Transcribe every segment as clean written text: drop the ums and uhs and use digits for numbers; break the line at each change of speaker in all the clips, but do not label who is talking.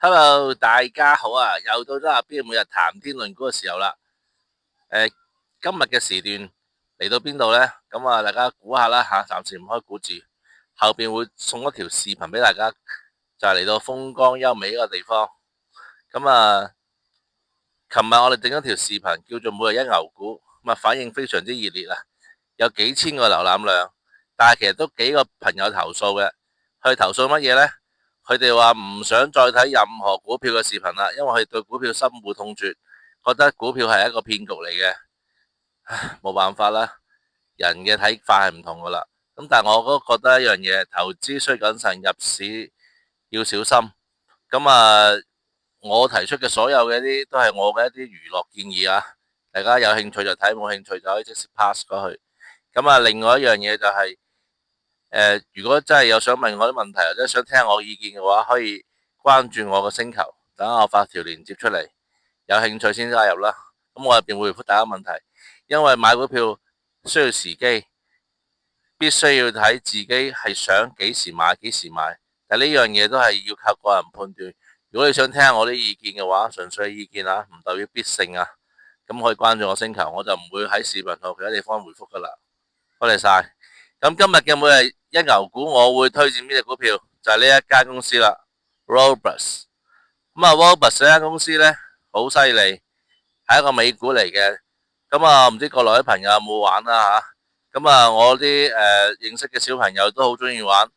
Hello，大家好啊！又到咗阿 B 每日談天論股嘅時候啦。今日嘅時段嚟到邊度呢？咁啊，大家估下啦吓，暫時唔開估住，後邊會送一條視頻俾大家，就係嚟到風光優美呢個地方。咁啊，琴日我哋整咗條視頻叫做每日一牛股，咁啊反應非常之熱烈啊，有幾千個瀏覽量，但係其實都幾個朋友投訴嘅，去投訴乜嘢呢？佢哋話唔想再睇任何股票嘅視頻啦，因為佢哋對股票深惡痛絕，覺得股票係一個騙局嚟嘅。唉，冇辦法啦，人嘅睇法係唔同噶啦。咁但係我都覺得一樣嘢，投資需謹慎，入市要小心。咁啊，我提出嘅所有嘅一啲都係我嘅一啲娛樂建議啊，大家有興趣就睇，冇興趣就可以即時 pass 過去。咁啊，另外一樣嘢就係、如果真係有想問我啲問題，或者想聽我意見嘅話，可以關注我個星球，等我發條鏈接出嚟，有興趣先加入啦。咁我入邊會回覆大家問題，因為買股票需要時機，必須要睇自己係想幾時買幾時買，但呢樣嘢都係要靠個人判斷。如果你想聽我啲意見嘅話，純粹係意見啊，唔代表必勝啊。咁可以關注我星球，我就唔會喺視頻同其他地方回覆噶啦。多謝晒。咁今日嘅每日一牛股，我會推薦邊隻股票？就係呢一間公司啦，Robust。咁啊，Robust 呢間公司呢，好犀利，係一個美股嚟嘅。咁啊，唔知國內啲朋友有冇玩啦吓？咁啊，我啲認識嘅小朋友都好中意玩。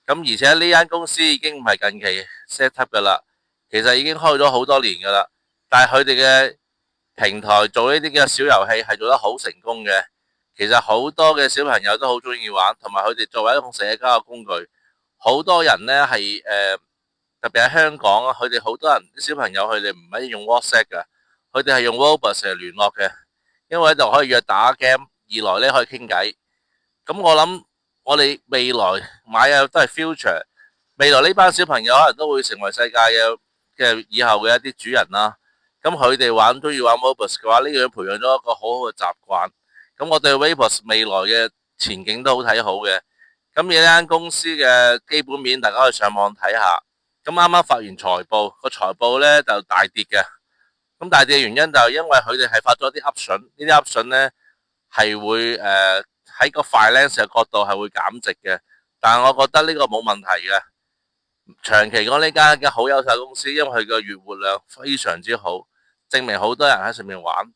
咁而且呢間公司已經唔係近期 set up 噶啦，其實已經開咗好多年噶啦。但係佢哋嘅平台做呢啲嘅小遊戲係做得好成功嘅。其實好多嘅小朋友都好中意玩，同埋佢哋作為一種社交嘅工具，好多人呢係特別喺香港啊，佢哋好多人啲小朋友佢哋唔係用 WhatsApp 嘅，佢哋係用 Roblox 嚟聯絡嘅，因為喺度可以約打 game，二來呢可以傾偈。咁我諗我哋未來買嘅都係 future，未來呢班小朋友可能都會成為世界嘅以後嘅一啲主人啦。咁佢哋玩都要玩 Roblox 嘅話，呢樣培養咗一個好好嘅習慣。咁我對 Roblox 未來嘅前景都好睇好嘅。咁而呢間公司嘅基本面，大家可以上網睇下。咁啱啱發完財報，個財報呢就大跌嘅。咁大跌嘅原因就係因為佢哋係發咗啲 option，呢啲 option 呢係會喺個 finance 嘅角度係會減值嘅。但係我覺得呢個冇問題嘅。長期講呢間嘅好優秀公司，因為佢個月活量非常之好，證明好多人喺上面玩。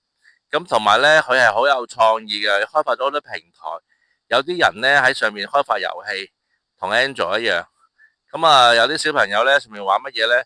咁同埋呢，佢係好有創意嘅，開發咗好多平台。有啲人呢喺上面開發遊戲，同 Android 一樣。咁啊，有啲小朋友呢，上面玩乜嘢呢？